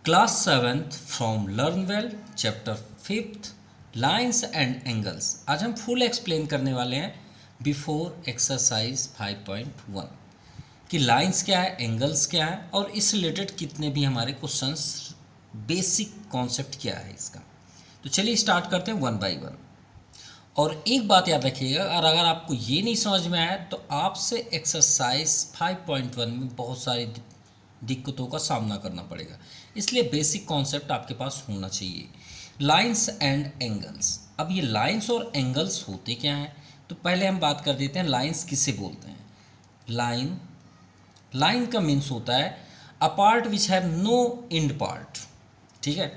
Class 7th from learn well chapter 5th lines and angles. आज हम full explain करने वाले हैं बिफोर एक्सरसाइज 5.1 कि लाइन्स क्या है, एंगल्स क्या है और इस रिलेटेड कितने भी हमारे क्वेश्चंस, बेसिक कॉन्सेप्ट क्या है इसका। तो चलिए स्टार्ट करते हैं वन बाय वन। और एक बात याद रखिएगा, और अगर आपको ये नहीं समझ में आया तो आपसे एक्सरसाइज 5.1 में बहुत सारी दिक्कतों का सामना करना पड़ेगा, इसलिए बेसिक कॉन्सेप्ट आपके पास होना चाहिए। Lines and angles. अब ये लाइंस और एंगल्स होते क्या हैं, तो पहले हम बात कर देते हैं लाइंस किसे बोलते हैं। लाइन का मीन्स होता है a part which have no end part. ठीक है,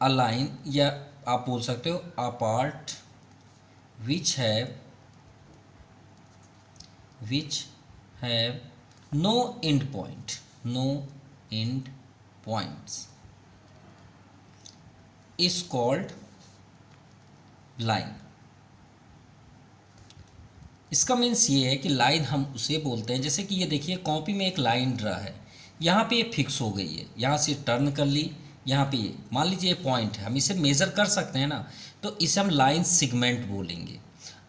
अ लाइन, या आप बोल सकते हो a part which have no end point, no end points is called line. इसका मीन्स ये है कि लाइन हम उसे बोलते हैं, जैसे कि ये देखिए कॉपी में एक लाइन ड्रा है, यहाँ पे ये फिक्स हो गई है, यहाँ से टर्न कर ली, यहाँ पे ये मान लीजिए ये पॉइंट है, हम इसे मेज़र कर सकते हैं ना, तो इसे हम लाइन सेगमेंट बोलेंगे।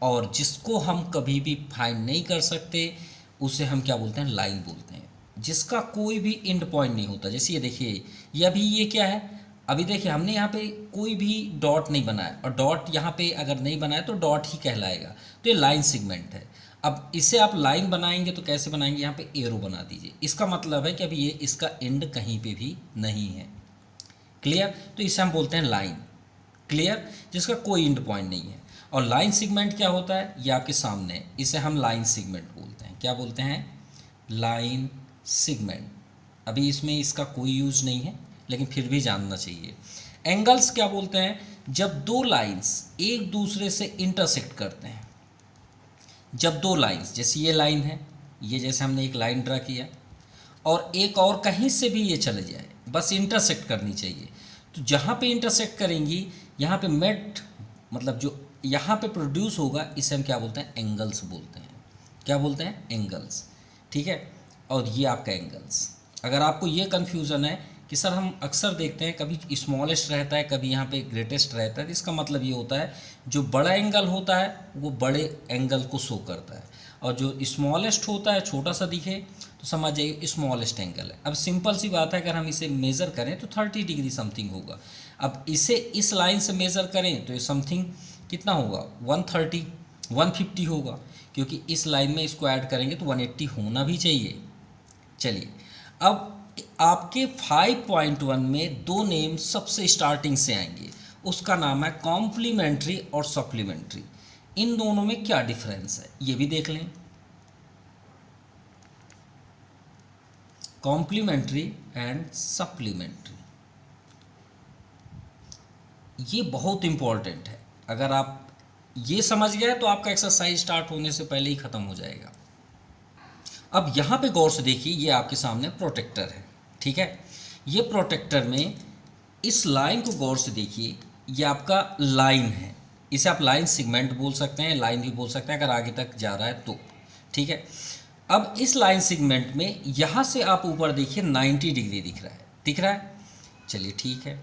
और जिसको हम कभी भी फाइंड नहीं कर सकते उसे हम क्या बोलते हैं, लाइन बोलते हैं, जिसका कोई भी एंड पॉइंट नहीं होता। जैसे ये देखिए, ये अभी ये क्या है, अभी देखिए हमने यहाँ पे कोई भी डॉट नहीं बनाया, और डॉट यहाँ पे अगर नहीं बनाया तो डॉट ही कहलाएगा, तो ये लाइन सेगमेंट है। अब इसे आप लाइन बनाएंगे तो कैसे बनाएंगे, यहाँ पे एरो बना दीजिए, इसका मतलब है कि अभी ये इसका एंड कहीं पे भी नहीं है। क्लियर, तो इसे हम बोलते हैं लाइन। क्लियर, जिसका कोई एंड पॉइंट नहीं है। और लाइन सेगमेंट क्या होता है, ये आपके सामने है, इसे हम लाइन सेगमेंट बोलते हैं। क्या बोलते हैं, लाइन सेगमेंट। अभी इसमें इसका कोई यूज नहीं है, लेकिन फिर भी जानना चाहिए। एंगल्स क्या बोलते हैं, जब दो लाइंस एक दूसरे से इंटरसेक्ट करते हैं। जब दो लाइंस, जैसे ये लाइन है, ये जैसे हमने एक लाइन ड्रा किया, और एक और कहीं से भी ये चले जाए, बस इंटरसेक्ट करनी चाहिए। तो जहाँ पे इंटरसेक्ट करेंगी, यहाँ पे मेट, मतलब जो यहाँ पे प्रोड्यूस होगा, इसे हम क्या बोलते हैं, एंगल्स बोलते हैं। क्या बोलते हैं, एंगल्स। ठीक है, और ये आपका एंगल्स। अगर आपको ये कन्फ्यूज़न है कि सर हम अक्सर देखते हैं कभी स्मॉलेस्ट रहता है, कभी यहाँ पे ग्रेटेस्ट रहता है, तो इसका मतलब ये होता है जो बड़ा एंगल होता है वो बड़े एंगल को शो करता है, और जो स्मॉलेस्ट होता है, छोटा सा दिखे, तो समझ जाइए स्मॉलेस्ट एंगल है। अब सिंपल सी बात है, अगर हम इसे मेज़र करें तो 30 डिग्री समथिंग होगा। अब इसे इस लाइन से मेज़र करें तो ये समथिंग कितना होगा, 130 150 होगा, क्योंकि इस लाइन में इसको ऐड करेंगे तो 180 होना भी चाहिए। चलिए, अब आपके 5.1 में दो नेम सबसे स्टार्टिंग से आएंगे, उसका नाम है कॉम्प्लीमेंट्री और सप्लीमेंट्री। इन दोनों में क्या डिफरेंस है ये भी देख लें। कॉम्प्लीमेंट्री एंड सप्लीमेंट्री, ये बहुत इंपॉर्टेंट है। अगर आप ये समझ गए तो आपका एक्सरसाइज स्टार्ट होने से पहले ही ख़त्म हो जाएगा। अब यहाँ पे गौर से देखिए, ये आपके सामने प्रोटेक्टर है। ठीक है, ये प्रोटेक्टर में इस लाइन को गौर से देखिए, ये आपका लाइन है, इसे आप लाइन सेगमेंट बोल सकते हैं, लाइन भी बोल सकते हैं अगर आगे तक जा रहा है तो। ठीक है, अब इस लाइन सेगमेंट में यहाँ से आप ऊपर देखिए 90 डिग्री दिख रहा है, दिख रहा है। चलिए ठीक है,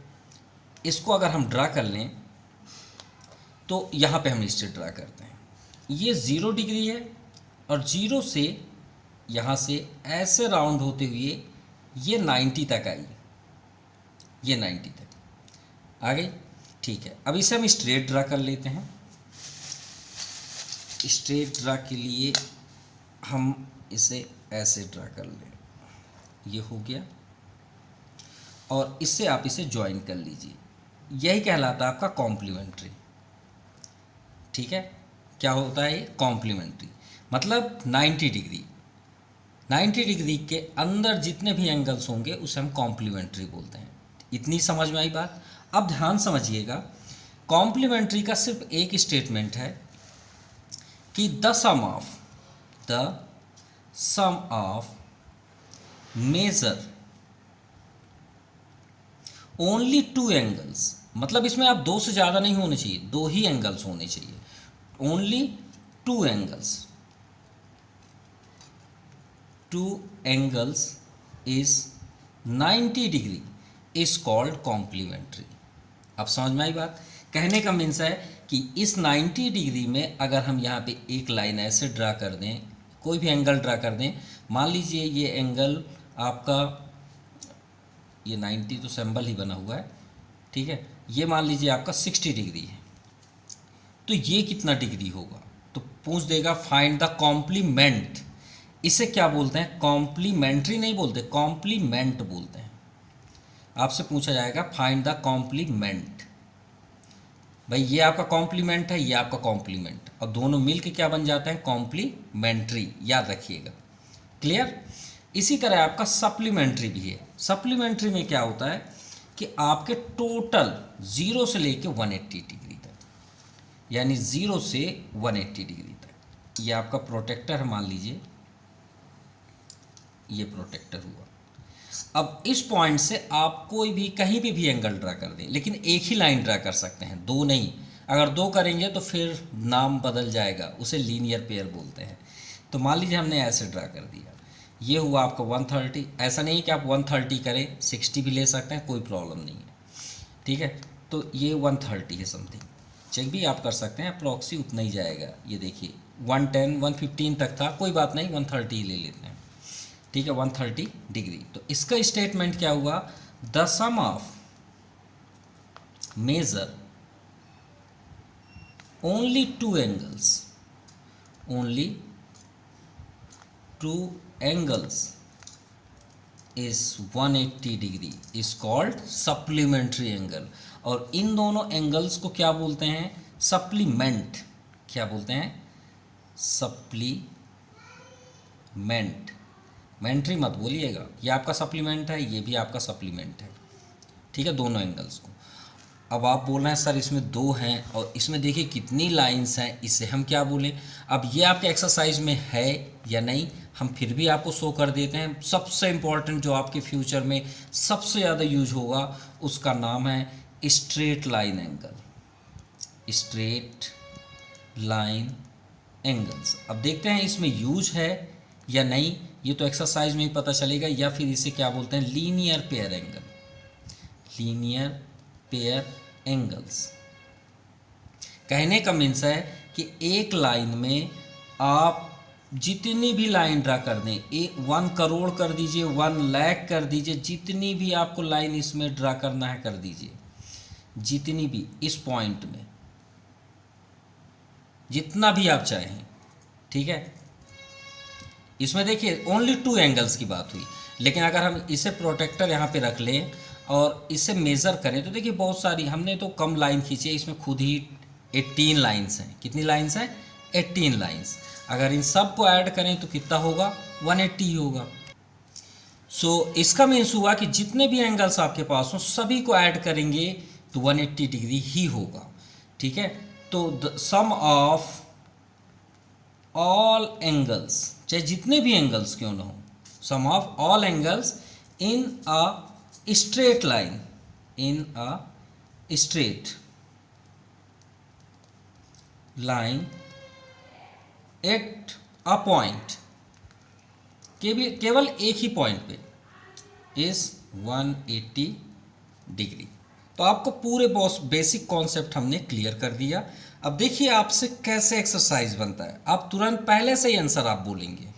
इसको अगर हम ड्रा कर लें तो यहाँ पे हम इसे ड्रा करते हैं, ये 0 डिग्री है, और 0 से यहाँ से ऐसे राउंड होते हुए ये 90 तक आई, ये 90 तक आ गई। ठीक है, अब इसे हम स्ट्रेट ड्रा कर लेते हैं। स्ट्रेट ड्रा के लिए हम इसे ऐसे ड्रा कर लें, ये हो गया, और इससे आप इसे ज्वाइन कर लीजिए, यही कहलाता है आपका कॉम्प्लीमेंट्री। ठीक है, क्या होता है ये, कॉम्प्लीमेंट्री, मतलब 90 डिग्री। 90 डिग्री के अंदर जितने भी एंगल्स होंगे उसे हम कॉम्प्लीमेंट्री बोलते हैं। इतनी समझ में आई बात। अब ध्यान समझिएगा, कॉम्प्लीमेंट्री का सिर्फ एक स्टेटमेंट है कि the sum of measure only 2 angles, मतलब इसमें आप 2 से ज़्यादा नहीं होने चाहिए, 2 ही एंगल्स होने चाहिए। Only 2 angles, 2 angles is 90 degree is called complementary. अब समझ में आई बात? कहने का मीन्स है कि इस 90 डिग्री में अगर हम यहाँ पे एक लाइन ऐसे ड्रा कर दें, कोई भी एंगल ड्रा कर दें, मान लीजिए ये एंगल आपका, ये 90 तो सिंबल ही बना हुआ है, ठीक है, ये मान लीजिए आपका 60 डिग्री है, तो ये कितना डिग्री होगा? तो पूछ देगा फाइंड द कॉम्प्लीमेंट। इसे क्या बोलते हैं? कॉम्प्लीमेंट्री नहीं बोलते, कॉम्प्लीमेंट बोलते हैं। आपसे पूछा जाएगा फाइंड द कॉम्प्लीमेंट। भाई ये आपका कॉम्प्लीमेंट है, ये आपका कॉम्प्लीमेंट, और दोनों मिलके क्या बन जाते हैं? कॉम्प्लीमेंट्री। याद रखिएगा। क्लियर? इसी तरह आपका सप्लीमेंट्री भी है। सप्लीमेंट्री में क्या होता है कि आपके टोटल 0 से लेके 180 डिग्री तक, यानी 0 से 180 डिग्री तक, ये आपका प्रोटेक्टर है, मान लीजिए ये प्रोटेक्टर हुआ। अब इस पॉइंट से आप कोई भी कहीं पे भी एंगल ड्रा कर दें, लेकिन एक ही लाइन ड्रा कर सकते हैं, दो नहीं। अगर दो करेंगे तो फिर नाम बदल जाएगा, उसे लीनियर पेयर बोलते हैं। तो मान लीजिए हमने ऐसे ड्रा कर दिया, ये हुआ आपका 130। ऐसा नहीं कि आप 130 करें, 60 भी ले सकते हैं, कोई प्रॉब्लम नहीं है, ठीक है। तो ये 130 है समथिंग, चेक भी आप कर सकते हैं, अप्रॉक्सी उतना ही जाएगा। ये देखिए 110 115 तक था, कोई बात नहीं, 130 ले लेते हैं, ठीक है, 130 डिग्री। तो इसका स्टेटमेंट क्या हुआ? The sum of measure only two angles, only two angles is 180 degree is called supplementary angle. और इन दोनों एंगल्स को क्या बोलते हैं? सप्लीमेंट। क्या बोलते हैं? सप्लीमेंट। मेंट्री मत बोलिएगा, ये आपका सप्लीमेंट है, ये भी आपका सप्लीमेंट है, ठीक है, दोनों एंगल्स को। अब आप बोल रहे हैं सर इसमें दो हैं और इसमें देखिए कितनी लाइंस हैं, इसे हम क्या बोलें? अब ये आपके एक्सरसाइज में है या नहीं, हम फिर भी आपको शो कर देते हैं। सबसे इम्पॉर्टेंट जो आपके फ्यूचर में सबसे ज़्यादा यूज होगा उसका नाम है straight line angle. Straight line angles. अब देखते हैं इसमें यूज है या नहीं, ये तो एक्सरसाइज में ही पता चलेगा। या फिर इसे क्या बोलते हैं? Linear pair angle. Linear pair angles. कहने का मीन्स है कि एक लाइन में आप जितनी भी लाइन ड्रा कर दें, 1 करोड़ कर दीजिए, 1 लाख कर दीजिए, जितनी भी आपको लाइन इसमें ड्रा करना है कर दीजिए, जितनी भी इस पॉइंट में, जितना भी आप चाहें, ठीक है। इसमें देखिए ओनली 2 एंगल्स की बात हुई, लेकिन अगर हम इसे प्रोटेक्टर यहाँ पे रख लें और इसे मेज़र करें तो देखिए बहुत सारी, हमने तो कम लाइन खींची है, इसमें खुद ही 18 लाइन्स हैं। कितनी लाइन्स हैं? 18 लाइन्स। अगर इन सब को ऐड करें तो कितना होगा? 180 ही होगा। सो इसका मीन्स हुआ कि जितने भी एंगल्स आपके पास हों सभी को ऐड करेंगे तो 180 डिग्री ही होगा, ठीक है। तो the sum of all angles, चाहे जितने भी एंगल्स क्यों ना हो, sum of all angles in a straight line, in a straight line at a point, केवल एक ही पॉइंट पे, इज 180 डिग्री। तो आपको पूरे बेसिक कॉन्सेप्ट हमने क्लियर कर दिया। अब देखिए आपसे कैसे एक्सरसाइज बनता है, आप तुरंत पहले से ही आंसर आप बोलेंगे।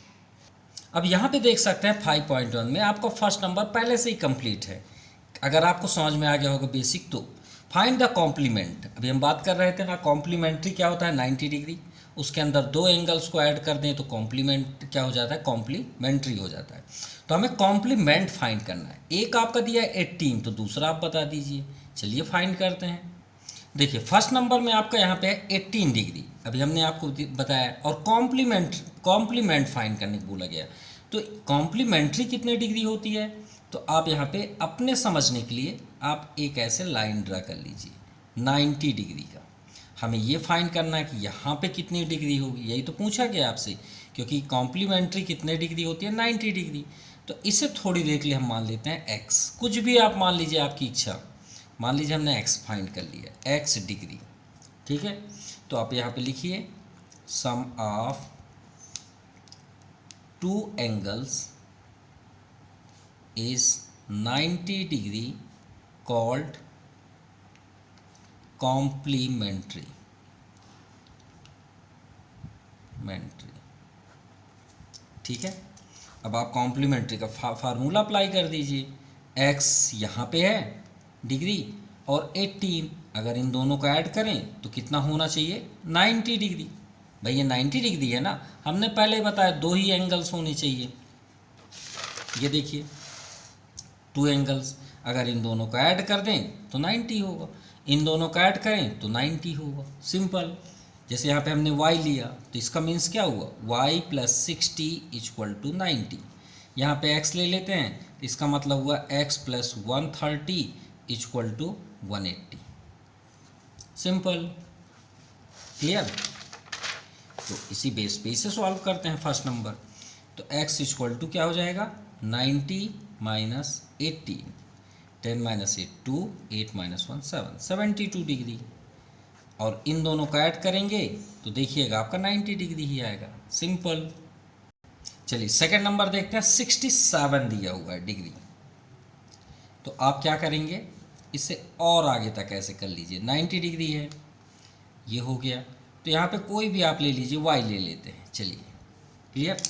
अब यहाँ पे देख सकते हैं 5.1 में आपका फर्स्ट नंबर पहले से ही कंप्लीट है। अगर आपको समझ में आ गया होगा बेसिक, तो फाइंड द कॉम्प्लीमेंट। अभी हम बात कर रहे थे ना, कॉम्प्लीमेंट्री क्या होता है? 90 डिग्री, उसके अंदर 2 एंगल्स को ऐड कर दें तो कॉम्प्लीमेंट क्या हो जाता है? कॉम्प्लीमेंट्री हो जाता है। तो हमें कॉम्प्लीमेंट फाइंड करना है। एक आपका दिया है 18, तो दूसरा आप बता दीजिए। चलिए फाइंड करते हैं। देखिए फर्स्ट नंबर में आपका यहाँ पे है 18 डिग्री, अभी हमने आपको बताया, और कॉम्प्लीमेंट फाइंड करने को बोला गया। तो कॉम्प्लीमेंट्री कितने डिग्री होती है? तो आप यहाँ पे अपने समझने के लिए आप एक ऐसे लाइन ड्रा कर लीजिए 90 डिग्री का। हमें ये फाइंड करना है कि यहाँ पे कितनी डिग्री होगी, यही तो पूछा गया आपसे, क्योंकि कॉम्प्लीमेंट्री कितने डिग्री होती है? 90 डिग्री। तो इसे थोड़ी देर के लिए हम मान लेते हैं एक्स, कुछ भी आप मान लीजिए, आपकी इच्छा। मान लीजिए हमने एक्स फाइंड कर लिया, एक्स डिग्री, ठीक है। तो आप यहाँ पे लिखिए sum of 2 angles is 90 degree called complementary. ठीक है, अब आप कॉम्प्लीमेंट्री का फार्मूला अप्लाई कर दीजिए। x यहाँ पे है डिग्री और 18, अगर इन दोनों को ऐड करें तो कितना होना चाहिए 90 डिग्री। भाई ये 90 डिग्री है ना, हमने पहले ही बताया दो ही एंगल्स होने चाहिए। ये देखिए 2 एंगल्स, अगर इन दोनों को ऐड कर दें तो 90 होगा, इन दोनों को ऐड करें तो 90 होगा, सिंपल। जैसे यहाँ पे हमने y लिया तो इसका मीन्स क्या हुआ, y + 60 = 90। यहाँ पे x ले लेते हैं तो इसका मतलब हुआ x + 130 = 180। Simple, clear. तो इसी बेस पे इसे सॉल्व करते हैं फर्स्ट नंबर। तो x = क्या हो जाएगा 90 - 18, 10 - 8 2, 8 - 1 7, 72 डिग्री। और इन दोनों का ऐड करेंगे तो देखिएगा आपका 90 डिग्री ही आएगा, सिंपल। चलिए सेकंड नंबर देखते हैं। 67 दिया हुआ है डिग्री, तो आप क्या करेंगे, इससे और आगे तक ऐसे कर लीजिए। 90 डिग्री है, ये हो गया, तो यहाँ पे कोई भी आप ले लीजिए, y ले लेते हैं। चलिए क्लियर।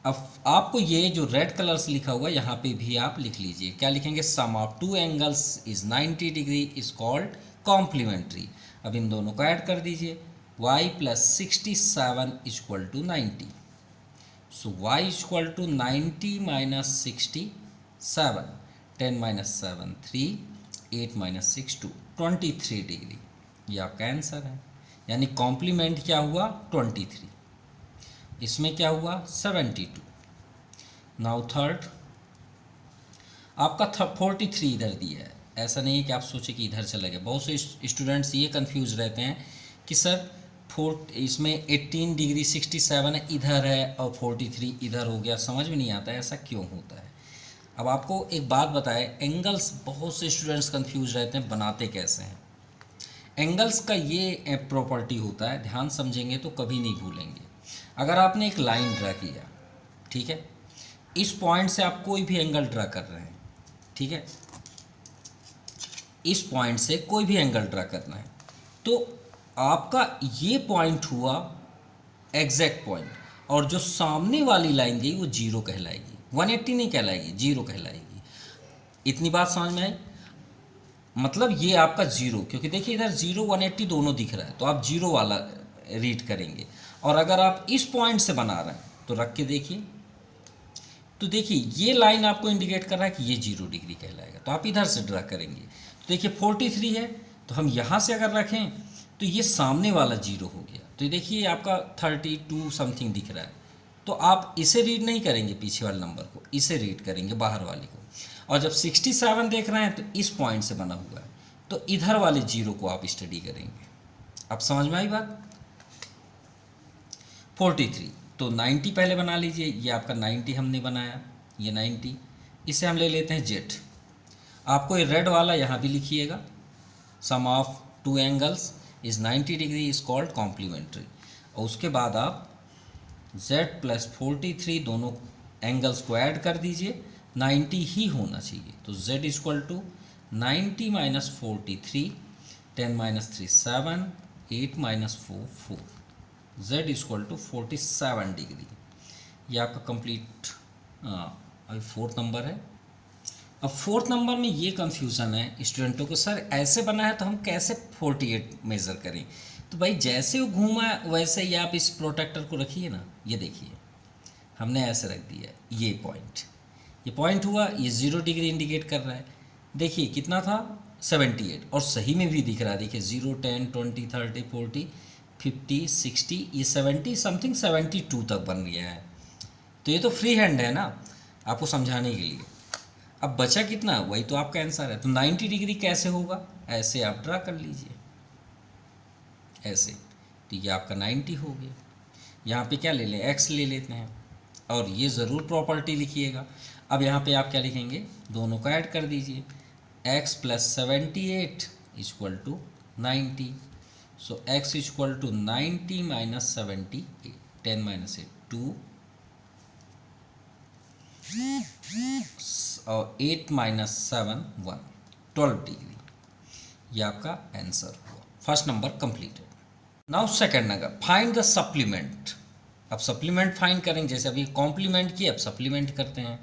अब आपको ये जो रेड कलर से लिखा हुआ है यहाँ पे भी आप लिख लीजिए, क्या लिखेंगे, sum of 2 angles is 90 degree is called complementary. अब इन दोनों को ऐड कर दीजिए, y + 67 = 90। सो y = 90 - 67, 10 - 7 3, 8 - 6 2, 23 डिग्री। ये आपका आंसर है, यानी कॉम्प्लीमेंट क्या हुआ 23, इसमें क्या हुआ 72। नाउ थर्ड, आपका 43 इधर दिया है। ऐसा नहीं है कि आप सोचे कि इधर चला गया। बहुत से स्टूडेंट्स ये कंफ्यूज रहते हैं कि सर इसमें 18 डिग्री 67 है इधर है और 43 इधर हो गया, समझ में नहीं आता है ऐसा क्यों होता है। अब आपको एक बात बताए, एंगल्स बहुत से स्टूडेंट्स कंफ्यूज रहते हैं बनाते कैसे हैं। एंगल्स का ये प्रॉपर्टी होता है, ध्यान समझेंगे तो कभी नहीं भूलेंगे। अगर आपने एक लाइन ड्रा किया, ठीक है, इस पॉइंट से आप कोई भी एंगल ड्रा कर रहे हैं, ठीक है, इस पॉइंट से कोई भी एंगल ड्रा करना है, तो आपका ये पॉइंट हुआ एग्जैक्ट पॉइंट, और जो सामने वाली लाइन गई वो 0 कहलाएगी, 180 नहीं कहलाएगी, 0 कहलाएगी। इतनी बात समझ में आई। मतलब ये आपका 0, क्योंकि देखिए इधर 0 180 दोनों दिख रहा है, तो आप 0 वाला रीड करेंगे। और अगर आप इस पॉइंट से बना रहे हैं तो रख के देखिए, तो देखिए ये लाइन आपको इंडिकेट कर रहा है कि ये 0 डिग्री कहलाएगा, तो आप इधर से ड्रा करेंगे। तो देखिए 43 है, तो हम यहाँ से अगर रखें तो ये सामने वाला 0 हो गया, तो ये देखिए आपका 32 समथिंग दिख रहा है, तो आप इसे रीड नहीं करेंगे पीछे वाले नंबर को, इसे रीड करेंगे बाहर वाले को। और जब 67 देख रहे हैं तो इस पॉइंट से बना हुआ है, तो इधर वाले 0 को आप स्टडी करेंगे। अब समझ में आई बात। 43, तो 90 पहले बना लीजिए, ये आपका 90 हमने बनाया, ये 90, इसे हम ले लेते हैं z। आपको ये रेड वाला यहाँ भी लिखिएगा, sum of 2 angles is 90 degree is called complementary. और उसके बाद आप z + 43 दोनों एंगल्स को ऐड कर दीजिए, 90 ही होना चाहिए। तो z = 90 - 43, 10 - 3 7, 8 - 4 4, z = 47 डिग्री। ये आपका कंप्लीट अभी 4th नंबर है। अब 4th नंबर में ये कंफ्यूजन है स्टूडेंटों को, सर ऐसे बना है तो हम कैसे 48 मेज़र करें। तो भाई जैसे वो घूमा है वैसे ही आप इस प्रोटेक्टर को रखिए ना, ये देखिए हमने ऐसे रख दिया, ये पॉइंट हुआ, ये 0 डिग्री इंडिकेट कर रहा है। देखिए कितना था 78, और सही में भी दिख रहा है, देखिए 0 10 20 30 40 50 60, ये 70 समथिंग 72 तक बन गया है। तो ये तो फ्री हैंड है ना आपको समझाने के लिए। अब बचा कितना, वही तो आपका आंसर है। तो 90 डिग्री कैसे होगा, ऐसे आप ड्रा कर लीजिए, ऐसे, तो ये आपका 90 हो गया। यहाँ पे क्या ले लें, x ले लेते हैं, और ये ज़रूर प्रॉपर्टी लिखिएगा। अब यहाँ पे आप क्या लिखेंगे, दोनों का ऐड कर दीजिए, x + 78 = 90। सो x = 90 - 78, 10 - 8 2, और 8 माइनस 7 1 12 डिग्री। ये आपका आंसर हुआ। First number completed. Now second number, find the supplement. अब सप्लीमेंट फाइंड करेंगे, जैसे अभी कॉम्प्लीमेंट की, अब सप्लीमेंट करते हैं।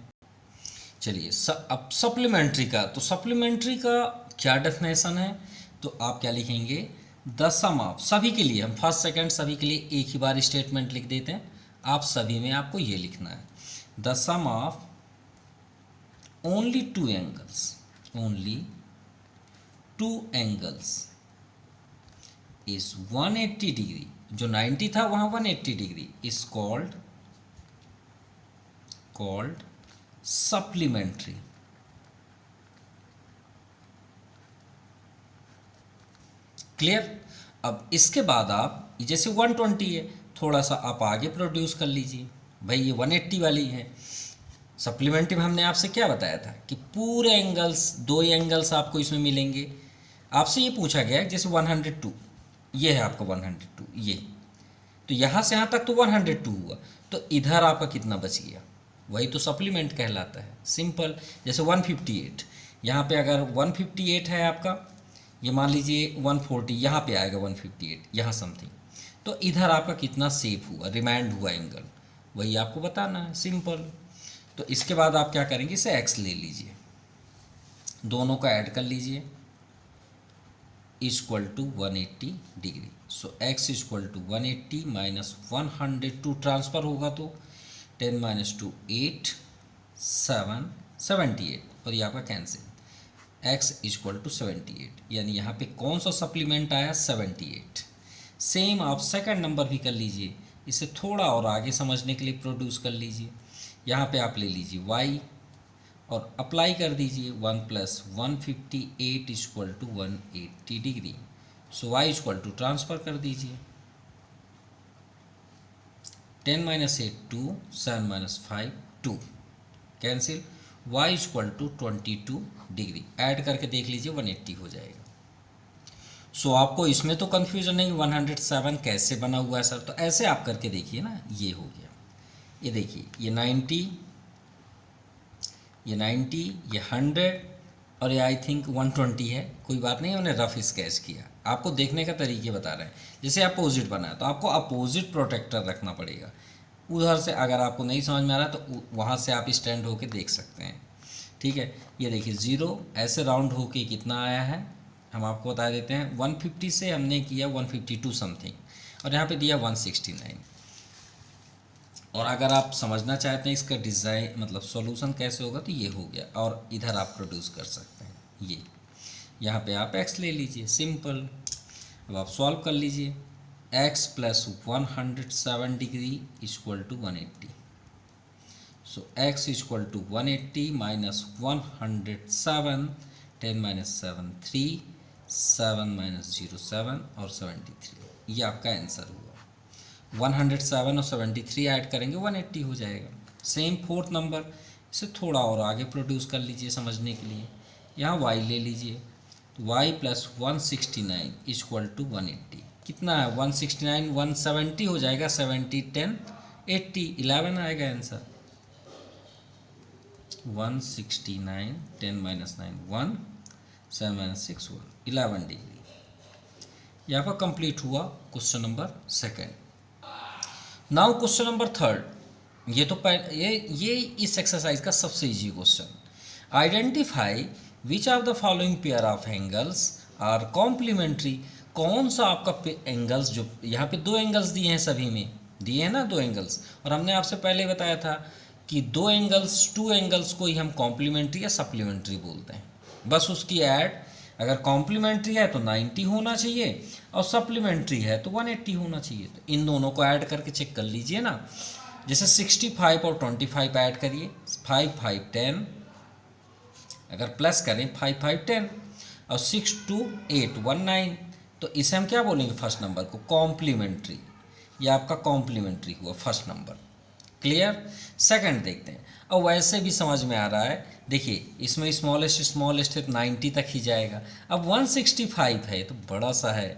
चलिए अब सप्लीमेंट्री का, तो सप्लीमेंट्री का क्या डेफिनेशन है, तो आप क्या लिखेंगे, द सम ऑफ, सभी के लिए हम फर्स्ट सेकंड सभी के लिए एक ही बार स्टेटमेंट लिख देते हैं, आप सभी में आपको ये लिखना है, the sum of only two angles is 180 degree, जो 90 था वहाँ 180 degree, is called supplementary. Clear. अब इसके बाद आप जैसे 120 है, थोड़ा सा आप आगे प्रोड्यूस कर लीजिए, भाई ये 180 वाली है। सप्लीमेंट्री में हमने आपसे क्या बताया था कि पूरे एंगल्स, दो एंगल्स आपको इसमें मिलेंगे। आपसे ये पूछा गया है जैसे 102, ये है आपका 102, ये तो यहाँ से यहाँ तक तो 102 हुआ, तो इधर आपका कितना बच गया, वही तो सप्लीमेंट कहलाता है। सिंपल। जैसे 158, यहाँ पे अगर 158 है आपका, ये मान लीजिए 140, यहाँ पे आएगा 158, यहाँ समथिंग, तो इधर आपका कितना सेव हुआ, रिमाइंड हुआ एंगल, वही आपको बताना है। सिंपल। तो इसके बाद आप क्या करेंगे, इसे एक्स ले लीजिए, दोनों का ऐड कर लीजिए, equal to 180 degree. So x equal to 180 minus 102 transfer होगा तो 10 माइनस 2 8 7 78, और ये आपका कैंसिल। एक्स इक्वल टू 78, यानी यहाँ पे कौन सा सप्लीमेंट आया, 78। सेम आप सेकंड नंबर भी कर लीजिए, इसे थोड़ा और आगे समझने के लिए प्रोड्यूस कर लीजिए। यहाँ पे आप ले लीजिए y और अप्लाई कर दीजिए 1 plus 158 equal to 180 degree. So y equal to transfer कर दीजिए, 10 minus 8 2, 7 minus 5 2, cancel. y equal to 22 degree, add करके देख लीजिए 180 हो जाएगा। सो आपको इसमें तो कन्फ्यूजन नहीं, 107 कैसे बना हुआ है सर, तो ऐसे आप करके देखिए ना, ये हो गया। ये देखिए, ये 90, ये 100 और ये आई थिंक 120 है। कोई बात नहीं, उन्हें रफ स्केच किया, आपको देखने का तरीके बता रहे हैं। जैसे अपोजिट बना है तो आपको अपोजिट प्रोटेक्टर रखना पड़ेगा। उधर से अगर आपको नहीं समझ में आ रहा तो वहाँ से आप स्टैंड होके देख सकते हैं। ठीक है। ये देखिए 0 ऐसे राउंड होके कितना आया है, हम आपको बता देते हैं। 150 से हमने किया 152 समथिंग, और यहाँ पे दिया 169। और अगर आप समझना चाहते हैं इसका डिज़ाइन मतलब सॉल्यूशन कैसे होगा, तो ये हो गया, और इधर आप प्रोड्यूस कर सकते हैं। ये यहाँ पे आप x ले लीजिए, सिंपल। अब आप सॉल्व कर लीजिए, x plus 107 degree equal to 180। So x equal to 180 minus 107, 10 minus 7 3, 7 minus 0 7 और 73, ये आपका आंसर हुआ। 107 और 73 ऐड करेंगे 180 हो जाएगा। सेम फोर्थ नंबर, इसे थोड़ा और आगे प्रोड्यूस कर लीजिए समझने के लिए। यहाँ y ले लीजिए, तो y प्लस 169 इक्वल टू 180, कितना है 169, 170 हो जाएगा, 70 10 80 11 आएगा आंसर। 169 10 minus 9 1, 7 minus 6 1, 11 degree. यहाँ पर कंप्लीट हुआ question number second. Now question number third, ये तो ये इस एक्सरसाइज का सबसे easy question. Identify which of the following pair of angles are complementary. कौन सा आपका एंगल्स, जो यहाँ पे दो एंगल्स दिए हैं, सभी में दिए हैं ना दो एंगल्स, और हमने आपसे पहले बताया था कि दो एंगल्स को ही हम कॉम्प्लीमेंट्री या सप्लीमेंट्री बोलते हैं। बस उसकी ऐड, अगर कॉम्प्लीमेंट्री है तो 90 होना चाहिए और सप्लीमेंट्री है तो 180 होना चाहिए। तो इन दोनों को ऐड करके चेक कर लीजिए ना। जैसे 65 और 25 ऐड करिए, 5 5 10, अगर प्लस करें 5 5 10 और 6 2 8 19, तो इसे हम क्या बोलेंगे, फर्स्ट नंबर को कॉम्प्लीमेंट्री। ये आपका कॉम्प्लीमेंट्री हुआ फर्स्ट नंबर। क्लियर। सेकंड देखते हैं। और वैसे भी समझ में आ रहा है, देखिए इसमें स्मॉलेस्ट है तो 90 तक ही जाएगा। अब 165 है तो बड़ा सा है,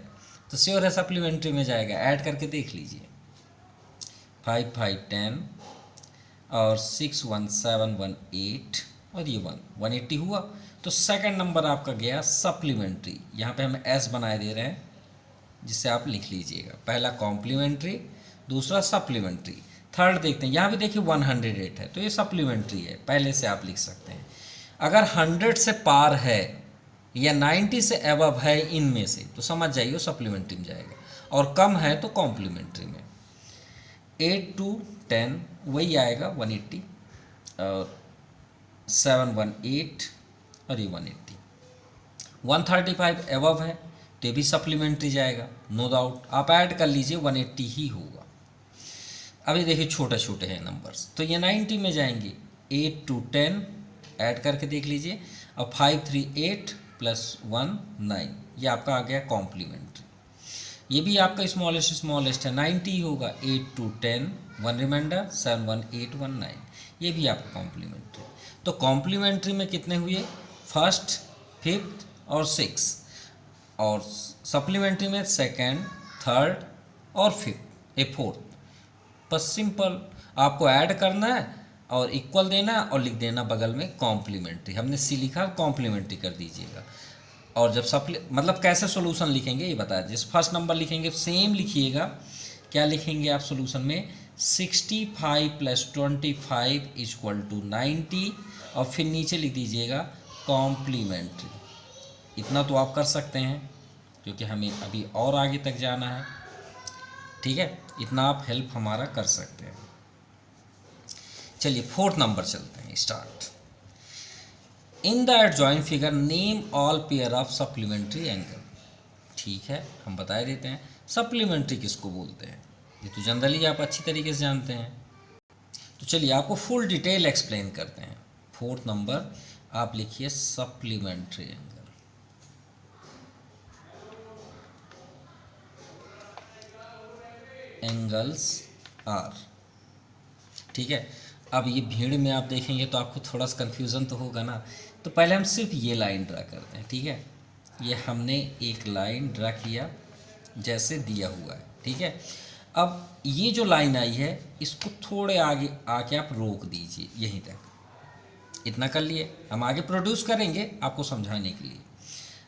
तो श्योर है सप्लीमेंट्री में जाएगा। ऐड करके देख लीजिए, 5 5 10 और 61718 और ये 180 हुआ। तो सेकंड नंबर आपका गया सप्लीमेंट्री, यहाँ पे हम एस बनाए दे रहे हैं जिससे आप लिख लीजिएगा, पहला कॉम्प्लीमेंट्री, दूसरा सप्लीमेंट्री। थर्ड देखते हैं, यहाँ भी देखिए 108 है तो ये सप्लीमेंट्री है, पहले से आप लिख सकते हैं। अगर 100 से पार है या 90 से एबव है इनमें से तो समझ जाइए वो सप्लीमेंट्री में जाएगा, और कम है तो कॉम्प्लीमेंट्री में। 8 to 10 वही आएगा 180, और 718 और ये 180। 135 एबव है तो ये भी सप्लीमेंट्री जाएगा, नो डाउट। आप ऐड कर लीजिए 180 ही होगा। अभी देखिए छोटे छोटे हैं नंबर्स, तो ये 90 में जाएंगे। 8 to 10 ऐड करके देख लीजिए, और 5 3 8 + 1 9, ये आपका आ गया कॉम्प्लीमेंट्री। ये भी आपका स्मॉलेस्ट है, 90 ही होगा। 8 to 10 1 रिमाइंडर, 7 1 8 1 9, ये भी आपका कॉम्प्लीमेंट्री। तो कॉम्प्लीमेंट्री में कितने हुए, फर्स्ट, फिफ्थ और सिक्स, और सप्लीमेंट्री में सेकंड, थर्ड और फिफ्थ, ए फोर्थ। बस सिंपल आपको ऐड करना है और इक्वल देना है और लिख देना बगल में कॉम्प्लीमेंट्री। हमने सी लिखा, कॉम्प्लीमेंट्री कर दीजिएगा। और जब मतलब कैसे सॉल्यूशन लिखेंगे ये बताया, जिस फर्स्ट नंबर लिखेंगे सेम लिखिएगा। क्या लिखेंगे आप सॉल्यूशन में, 65 + 25 = 90, और फिर नीचे लिख दीजिएगा कॉम्प्लीमेंट्री। इतना तो आप कर सकते हैं क्योंकि हमें अभी और आगे तक जाना है, ठीक है। इतना आप हेल्प हमारा कर सकते हैं। चलिए फोर्थ नंबर चलते हैं, start. In the adjoint figure name all pair of supplementary angle. ठीक है, हम बता देते हैं सप्लीमेंट्री किसको बोलते हैं, ये तो जनरली आप अच्छी तरीके से जानते हैं। तो चलिए आपको फुल डिटेल एक्सप्लेन करते हैं। फोर्थ नंबर आप लिखिए सप्लीमेंट्री एंगल। एंगल्स आर, ठीक है। अब ये भीड़ में आप देखेंगे तो आपको थोड़ा सा कन्फ्यूज़न तो होगा ना, तो पहले हम सिर्फ ये लाइन ड्रा करते हैं, ठीक है। ये हमने एक लाइन ड्रा किया जैसे दिया हुआ है, ठीक है। अब ये जो लाइन आई है इसको थोड़े आगे आके आप रोक दीजिए, यहीं तक। इतना कर लिए, हम आगे प्रोड्यूस करेंगे आपको समझाने के लिए।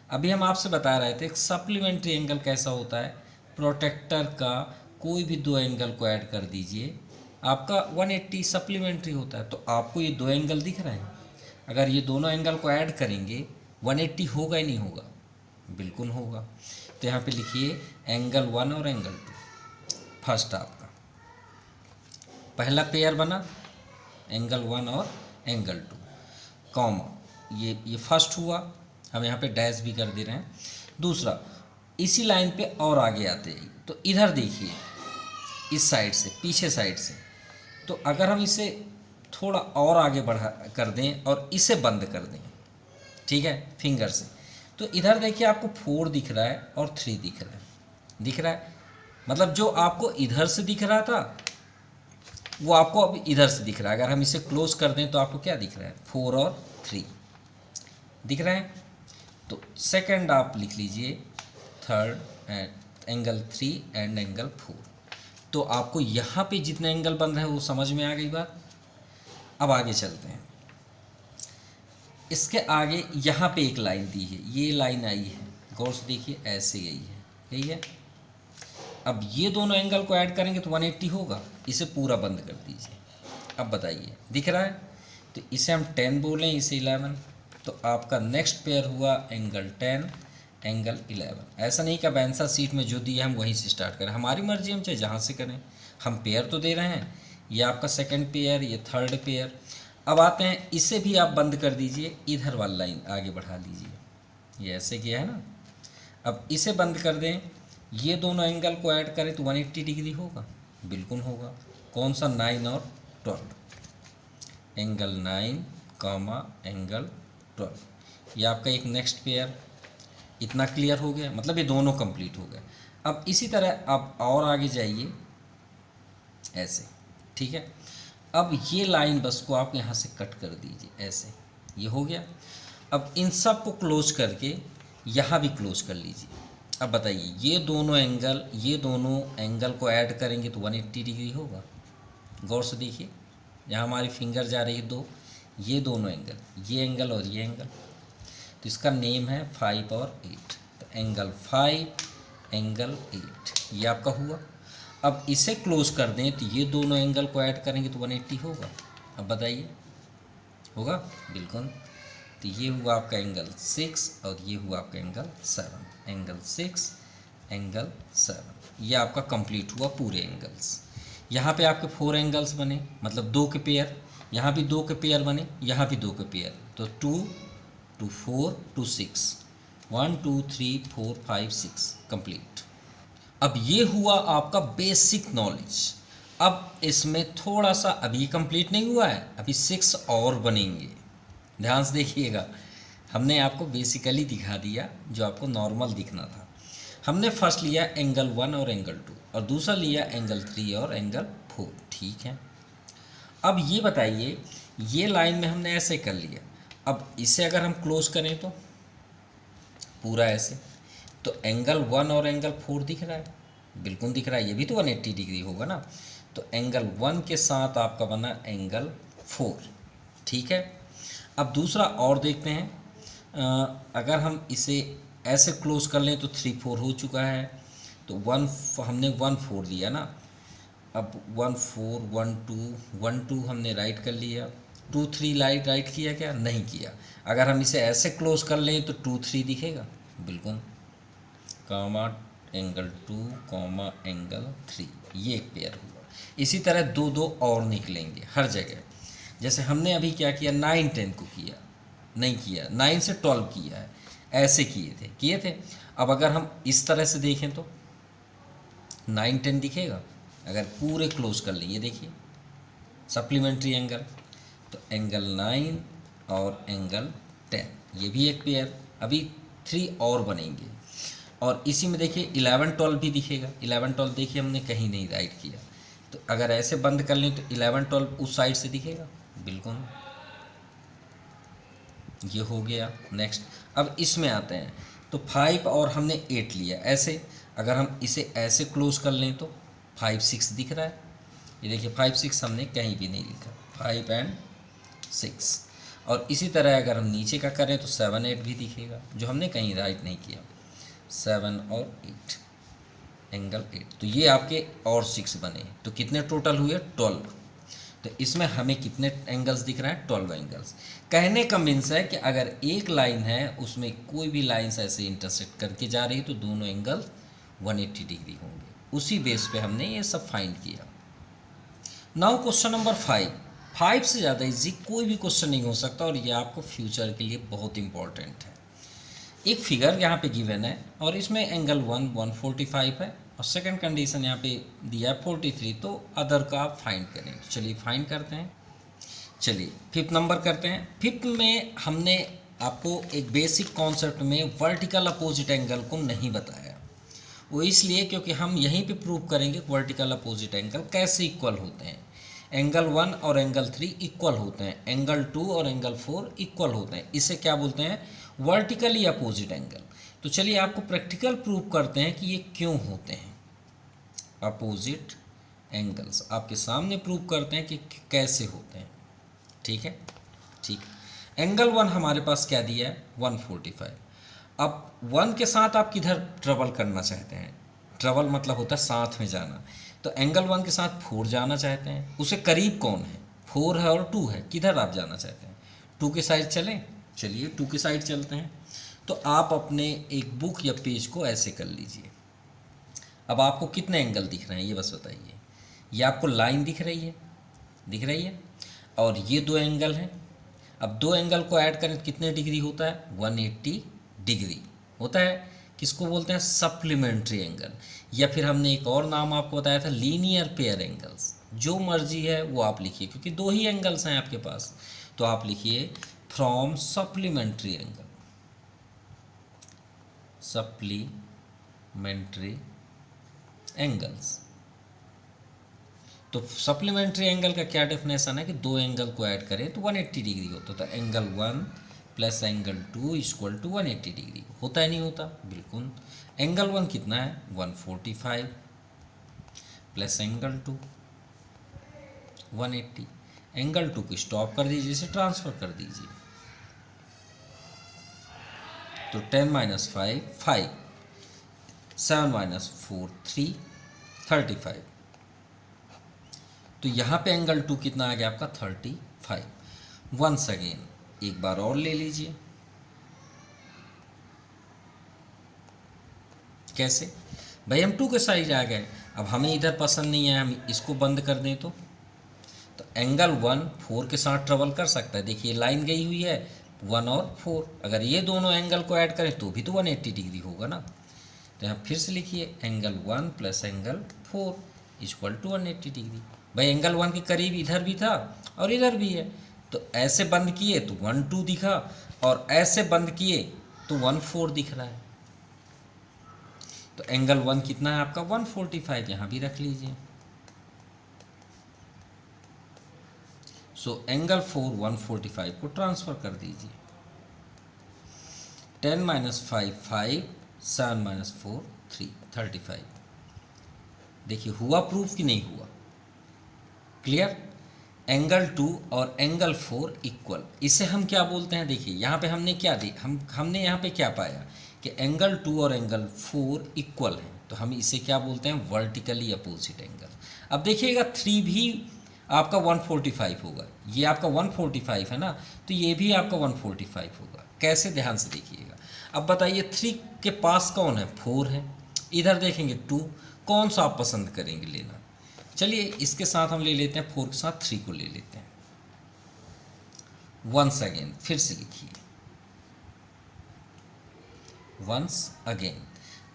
अभी हम आपसे बता रहे थे सप्लीमेंट्री एंगल कैसा होता है। प्रोटेक्टर का कोई भी दो एंगल को ऐड कर दीजिए, आपका 180 सप्लीमेंट्री होता है। तो आपको ये दो एंगल दिख रहे हैं, अगर ये दोनों एंगल को ऐड करेंगे 180 होगा ही नहीं होगा, बिल्कुल होगा। तो यहाँ पे लिखिए एंगल 1 और एंगल 2। फर्स्ट आपका पहला पेयर बना एंगल 1 और एंगल 2, कॉमा, ये फर्स्ट हुआ, हम यहाँ पे डैश भी कर दे रहे हैं। दूसरा इसी लाइन पे और आगे आते हैं, तो इधर देखिए इस साइड से, पीछे साइड से, तो अगर हम इसे थोड़ा और आगे बढ़ा कर दें और इसे बंद कर दें, ठीक है, फिंगर से, तो इधर देखिए आपको 4 दिख रहा है और 3 दिख रहा है। मतलब जो आपको इधर से दिख रहा था वो आपको अब इधर से दिख रहा है। अगर हम इसे क्लोज कर दें तो आपको क्या दिख रहा है, 4 और 3 दिख रहे हैं। तो सेकंड आप लिख लीजिए थर्ड एंगल 3 एंड एंगल 4। तो आपको यहाँ पे जितने एंगल बन रहे हैं वो समझ में आ गई बात। अब आगे चलते हैं, इसके आगे यहाँ पे एक लाइन दी है, ये लाइन आई है, गौर से देखिए, ऐसे यही है। अब ये दोनों एंगल को ऐड करेंगे तो 180 होगा, इसे पूरा बंद कर दीजिए। अब बताइए दिख रहा है, तो इसे हम 10 बोलें, इसे 11, तो आपका नेक्स्ट पेयर हुआ एंगल 10 एंगल 11। ऐसा नहीं कि अब आंसर सीट में जो दिया हम वहीं से स्टार्ट करें, हमारी मर्जी, हम चाहे जहाँ से करें, हम पेयर तो दे रहे हैं। ये आपका सेकंड पेयर, ये थर्ड पेयर। अब आते हैं, इसे भी आप बंद कर दीजिए, इधर वाली लाइन आगे बढ़ा लीजिए, ये ऐसे किया है ना। अब इसे बंद कर दें, ये दोनों एंगल को ऐड करें तो 180 डिग्री होगा, बिल्कुल होगा। कौन सा, 9 और 12, एंगल 9 कॉमा एंगल 12। ये आपका एक नेक्स्ट पेयर। इतना क्लियर हो गया, मतलब ये दोनों कंप्लीट हो गए। अब इसी तरह आप और आगे जाइए ऐसे, ठीक है। अब ये लाइन बस को आप यहाँ से कट कर दीजिए, ऐसे, ये हो गया। अब इन सब को क्लोज करके यहाँ भी क्लोज कर लीजिए। अब बताइए ये दोनों एंगल को ऐड करेंगे तो 180 डिग्री होगा, गौर से देखिए। यहाँ हमारी फिंगर जा रही है 2, ये दोनों एंगल, ये एंगल और ये एंगल, तो इसका नेम है 5 और 8। तो एंगल 5 एंगल 8 ये आपका हुआ। अब इसे क्लोज कर दें तो ये दोनों एंगल को ऐड करेंगे तो 180 होगा। अब बताइए होगा? बिल्कुल। तो ये हुआ आपका एंगल 6 और ये हुआ आपका एंगल 7, एंगल 6 एंगल 7। ये आपका कंप्लीट हुआ पूरे एंगल्स। यहाँ पे आपके 4 एंगल्स बने, मतलब 2 के पेयर, यहाँ भी 2 के पेयर बने, यहाँ भी 2 के पेयर, तो 2 2 4 2 6, 1 2 3 4 5 6 कंप्लीट। अब ये हुआ आपका बेसिक नॉलेज। अब इसमें थोड़ा सा अभी कंप्लीट नहीं हुआ है, अभी 6 और बनेंगे। ध्यान से देखिएगा, हमने आपको बेसिकली दिखा दिया जो आपको नॉर्मल दिखना था। हमने फर्स्ट लिया एंगल 1 और एंगल 2 और दूसरा लिया एंगल 3 और एंगल 4, ठीक है। अब ये बताइए, ये लाइन में हमने ऐसे कर लिया, अब इसे अगर हम क्लोज करें तो पूरा ऐसे, तो एंगल 1 और एंगल 4 दिख रहा है, बिल्कुल दिख रहा है, ये भी तो 180 डिग्री होगा ना। तो एंगल 1 के साथ आपका बना एंगल 4, ठीक है। अब दूसरा और देखते हैं, अगर हम इसे ऐसे क्लोज कर लें तो 3 4 हो चुका है, तो 1 हमने 1 4 लिया ना, अब 1 4 1 2 हमने राइट कर लिया, 2 3 राइट किया क्या? नहीं किया। अगर हम इसे ऐसे क्लोज कर लें तो 2 3 दिखेगा, बिल्कुल, कामा एंगल 2 कॉमा एंगल 3, ये एक पेयर हुआ। इसी तरह 2 2 और निकलेंगे हर जगह। जैसे हमने अभी क्या किया, 9 10 को किया, नहीं किया, 9 से 12 किया है, ऐसे किए थे। अब अगर हम इस तरह से देखें तो 9 10 दिखेगा, अगर पूरे क्लोज कर लें, ये देखिए सप्लीमेंट्री एंगल, तो एंगल 9 और एंगल 10, ये भी एक पेयर। अभी 3 और बनेंगे। और इसी में देखिए 11 12 भी दिखेगा, 11 12 देखिए हमने कहीं नहीं राइट किया, तो अगर ऐसे बंद कर लें तो 11 12 उस साइड से दिखेगा, बिल्कुल, ये हो गया। नेक्स्ट अब इसमें आते हैं, तो 5 और हमने 8 लिया, ऐसे अगर हम इसे ऐसे क्लोज कर लें तो 5 6 दिख रहा है, ये देखिए 5 6 हमने कहीं भी नहीं लिखा, 5 एंड 6। और इसी तरह अगर हम नीचे का करें तो 7 8 भी दिखेगा, जो हमने कहीं राइट नहीं किया, 7 और 8 एंगल 8। तो ये आपके और 6 बने, तो कितने टोटल हुए? 12। तो इसमें हमें कितने एंगल्स दिख रहे हैं? 12 एंगल्स। कहने का मीन्स है कि अगर एक लाइन है उसमें कोई भी लाइन्स ऐसे इंटरसेक्ट करके जा रही है तो दोनों एंगल 180 डिग्री होंगे। उसी बेस पे हमने ये सब फाइंड किया। नाउ क्वेश्चन नंबर 5 से ज़्यादा इजी कोई भी क्वेश्चन नहीं हो सकता और ये आपको फ्यूचर के लिए बहुत इंपॉर्टेंट है। एक फिगर यहाँ पे गिवन है और इसमें एंगल 145 है और सेकंड कंडीशन यहाँ पे दिया है 43, तो अदर का आप फाइंड करें। तो चलिए फाइंड करते हैं। चलिए 5th नंबर करते हैं। 5th में हमने आपको एक बेसिक कॉन्सेप्ट में वर्टिकल अपोजिट एंगल को नहीं बताया, वो इसलिए क्योंकि हम यहीं पे प्रूव करेंगे वर्टिकल अपोजिट एंगल कैसे इक्वल होते हैं। एंगल 1 और एंगल 3 इक्वल होते हैं, एंगल 2 और एंगल 4 इक्वल होते हैं, इसे क्या बोलते हैं? Vertically opposite angle. तो चलिए आपको प्रैक्टिकल प्रूव करते हैं कि ये क्यों होते हैं अपोजिट एंगल्स, आपके सामने प्रूव करते हैं कि कैसे होते हैं। ठीक है, ठीक। एंगल 1 हमारे पास क्या दिया है? 145। अब 1 के साथ आप किधर ट्रेवल करना चाहते हैं? ट्रेवल मतलब होता है साथ में जाना, तो एंगल 1 के साथ 4 जाना चाहते हैं, उसे करीब कौन है? 4 है और 2 है, किधर आप जाना चाहते हैं? 2 के साइड चलें, चलिए 2 के साइड चलते हैं। तो आप अपने एक बुक या पेज को ऐसे कर लीजिए। अब आपको कितने एंगल दिख रहे हैं ये बस बताइए। ये आपको लाइन दिख रही है, दिख रही है, और ये 2 एंगल हैं। अब 2 एंगल को ऐड करें कितने डिग्री होता है? 180 डिग्री होता है। किसको बोलते हैं? सप्लीमेंट्री एंगल, या फिर हमने एक और नाम आपको बताया था लीनियर पेयर एंगल्स। जो मर्जी है वो आप लिखिए, क्योंकि 2 ही एंगल्स हैं आपके पास, तो आप लिखिए from supplementary angle, supplementary angles. तो सप्लीमेंट्री एंगल का क्या डेफिनेशन है कि 2 एंगल को ऐड करें तो 180 डिग्री होता है। तो angle 1 plus angle 2 equal to 180 degree होता है, नहीं होता? बिल्कुल। एंगल 1 कितना है? 145 प्लस एंगल 2 180। एंगल 2 को स्टॉप कर दीजिए, इसे ट्रांसफ़र कर दीजिए। तो 10 माइनस 5 5, 7 माइनस 4 3, 35। तो यहाँ पे एंगल 2 कितना आ गया आपका 35। वंस अगेन एक बार और ले लीजिए। कैसे भाई, हम 2 के साइड आ गए, अब हमें इधर पसंद नहीं है, हम इसको बंद कर दें तो एंगल 1 4 के साथ ट्रेवल कर सकता है। देखिए लाइन गई हुई है 1 और 4, अगर ये दोनों एंगल को ऐड करें तो भी तो 180 डिग्री होगा ना। तो यहाँ फिर से लिखिए angle 1 plus angle 4 equal to 180 degree. भाई एंगल 1 के करीब इधर भी था और इधर भी है, तो ऐसे बंद किए तो 1 2 दिखा, और ऐसे बंद किए तो 1 4 दिख रहा है। तो एंगल 1 कितना है आपका 145, यहाँ भी रख लीजिए। सो एंगल 4 145 को ट्रांसफ़र कर दीजिए। 10 माइनस 5 5, 7 माइनस 4 3, 35। देखिए हुआ प्रूफ कि नहीं हुआ, क्लियर। एंगल 2 और एंगल 4 इक्वल, इसे हम क्या बोलते हैं, देखिए यहाँ पे हमने क्या हमने यहाँ पे क्या पाया कि एंगल 2 और एंगल 4 इक्वल हैं, तो हम इसे क्या बोलते हैं वर्टिकली अपोजिट एंगल। अब देखिएगा 3 भी आपका 145 होगा, ये आपका 145 है ना, तो ये भी आपका 145 होगा। कैसे, ध्यान से देखिएगा। अब बताइए 3 के पास कौन है, 4 है, इधर देखेंगे 2, कौन सा आप पसंद करेंगे लेना। चलिए इसके साथ हम ले लेते हैं 4 के साथ 3 को ले लेते हैं। वंस अगेन फिर से लिखिए, once again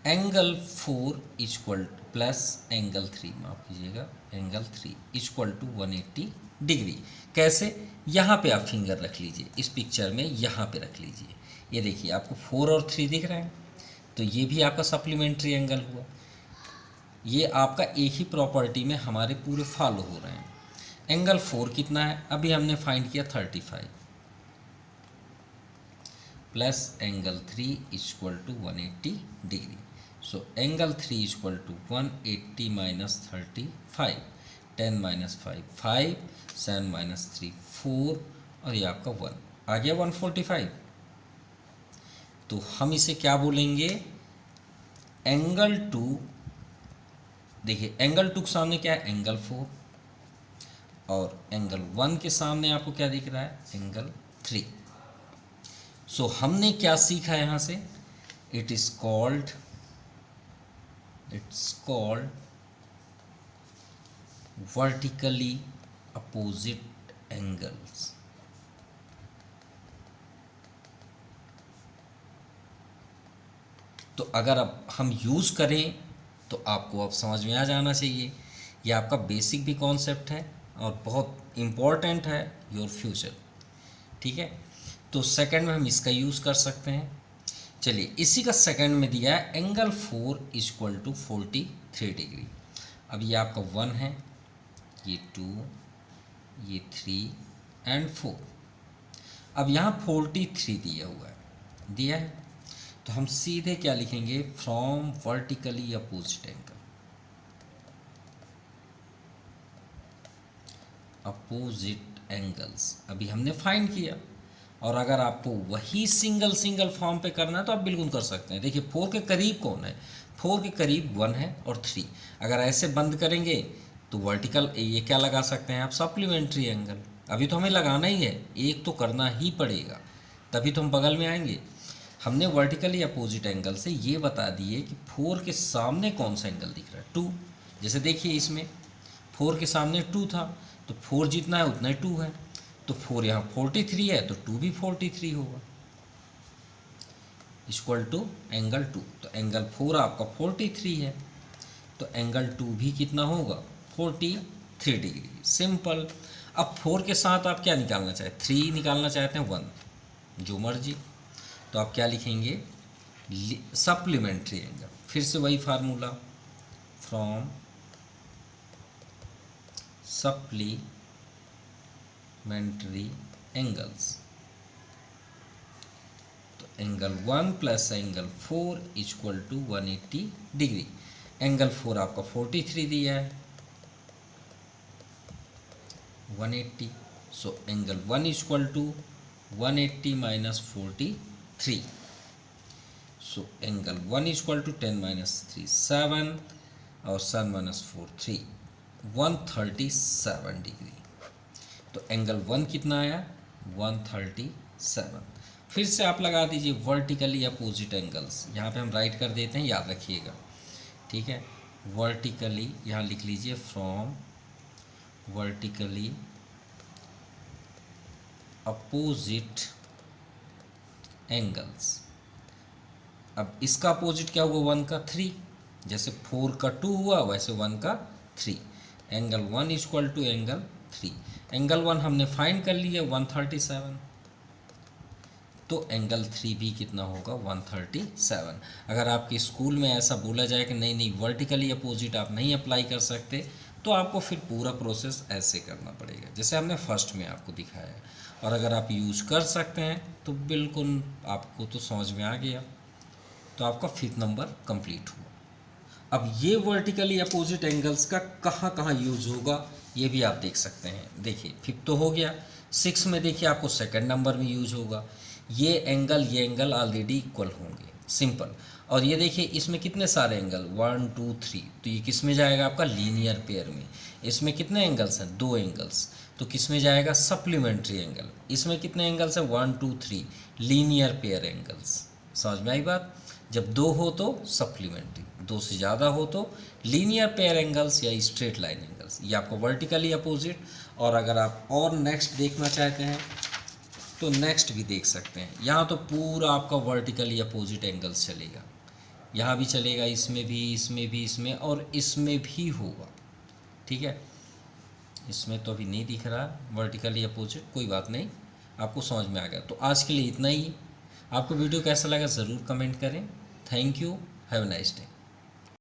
angle 4 equal plus angle 3, माफ कीजिएगा एंगल 3 इक्वल टू 180 डिग्री। कैसे, यहाँ पे आप फिंगर रख लीजिए, इस पिक्चर में यहाँ पे रख लीजिए। ये देखिए आपको 4 और 3 दिख रहे हैं, तो ये भी आपका सप्लीमेंट्री एंगल हुआ। ये आपका एक ही प्रॉपर्टी में हमारे पूरे फॉलो हो रहे हैं। एंगल 4 कितना है, अभी हमने फाइंड किया 35, plus angle 3 equal to 180 degree. So angle 3 equal to 180 minus 35, 10 minus 5 5, 7 minus 3 4, और ये आपका 1 आ गया 145। तो हम इसे क्या बोलेंगे, एंगल 2, देखिए एंगल 2 के सामने क्या है एंगल 4, और एंगल 1 के सामने आपको क्या दिख रहा है एंगल 3। सो हमने क्या सीखा यहाँ से, it's called vertically opposite angles. तो अगर अब हम यूज़ करें तो आपको अब समझ में आ जाना चाहिए। ये आपका बेसिक भी कॉन्सेप्ट है और बहुत इम्पॉर्टेंट है योर फ्यूचर, ठीक है। तो सेकंड में हम इसका यूज़ कर सकते हैं। चलिए इसी का सेकंड में दिया है एंगल 4 इक्वल टू 43 डिग्री। अब ये आपका 1 है, ये 2, ये 3 एंड 4। अब यहाँ 43 दिया है, तो हम सीधे क्या लिखेंगे, from vertically opposite angle, opposite angles अभी हमने फाइंड किया। और अगर आपको वही सिंगल फॉर्म पे करना है तो आप बिल्कुल कर सकते हैं। देखिए 4 के करीब कौन है, 4 के करीब 1 है और 3। अगर ऐसे बंद करेंगे तो वर्टिकल ये क्या लगा सकते हैं आप, सप्लीमेंट्री एंगल। अभी तो हमें लगाना ही है, एक तो करना ही पड़ेगा, तभी तो हम बगल में आएंगे। हमने वर्टिकली अपोजिट एंगल से ये बता दिए कि 4 के सामने कौन सा एंगल दिख रहा है, 2। जैसे देखिए इसमें 4 के सामने 2 था, तो 4 जितना है उतना ही 2 है, तो 4 यहाँ 43 है तो 2 भी 43 होगा, इक्वल टू एंगल 2। तो एंगल 4 आपका 43 है, तो एंगल 2 भी कितना होगा 43 डिग्री। सिंपल। अब 4 के साथ आप क्या निकालना चाहते हैं, 3 निकालना चाहते हैं 1, जो मर्जी। तो आप क्या लिखेंगे, सप्लीमेंट्री एंगल। फिर से वही फार्मूला, फ्रॉम सप्लीमेंट्री एंगल्स। तो angle 1 plus angle 4 equal to 180 degree. Angle 4 आपका 43 दिया है, 180 so angle 1 equal to 180 minus 43. So angle 1 equal to 10 minus 3 7 और 7 माइनस 4 3 137 डिग्री. तो एंगल 1 कितना आया 137. फिर से आप लगा दीजिए वर्टिकली अपोजिट एंगल्स. यहाँ पे हम राइट कर देते हैं, याद रखिएगा, ठीक है. वर्टिकली यहाँ लिख लीजिए फ्रॉम वर्टिकली अपोजिट एंगल्स. अब इसका अपोजिट क्या हुआ 1 का 3. जैसे 4 का 2 हुआ वैसे 1 का 3. Angle 1 equal to angle 3. Angle 1 हमने फाइंड कर लिया 137. तो एंगल 3 भी कितना होगा 137. अगर आपके स्कूल में ऐसा बोला जाए कि नहीं वर्टिकली अपोजिट आप नहीं अप्लाई कर सकते, तो आपको फिर पूरा प्रोसेस ऐसे करना पड़ेगा जैसे हमने फर्स्ट में आपको दिखाया है. और अगर आप यूज़ कर सकते हैं तो बिल्कुल आपको तो समझ में आ गया. तो आपका 5th नंबर कंप्लीट हुआ. अब ये वर्टिकली अपोजिट एंगल्स का कहाँ कहाँ यूज़ होगा ये भी आप देख सकते हैं. देखिए 5th तो हो गया. 6 में देखिए आपको 2nd नंबर में यूज होगा. ये एंगल ऑलरेडी इक्वल होंगे, सिंपल. और ये देखिए इसमें कितने सारे एंगल 1 2 3. तो ये किस में जाएगा आपका लीनियर पेयर में. इसमें कितने एंगल्स हैं 2 एंगल्स. तो किस में जाएगा सप्लीमेंट्री एंगल. इसमें कितने एंगल्स हैं 1 2 3 लीनियर पेयर एंगल्स. समझ में आई बात. जब 2 हो तो सप्लीमेंट्री, 2 से ज़्यादा हो तो लीनियर पेयर एंगल्स या स्ट्रेट लाइन एंगल्स. ये आपको वर्टिकली अपोजिट. और अगर आप और नेक्स्ट देखना चाहते हैं तो नेक्स्ट भी देख सकते हैं. यहाँ तो पूरा आपका वर्टिकली अपोजिट एंगल्स चलेगा. यहाँ भी चलेगा, इसमें भी, इसमें भी, इसमें और इसमें भी होगा, ठीक है. इसमें तो अभी नहीं दिख रहा वर्टिकली अपोजिट, कोई बात नहीं, आपको समझ में आ गया. तो आज के लिए इतना ही. आपको वीडियो कैसा लगा ज़रूर कमेंट करें. Thank you. Have a nice day.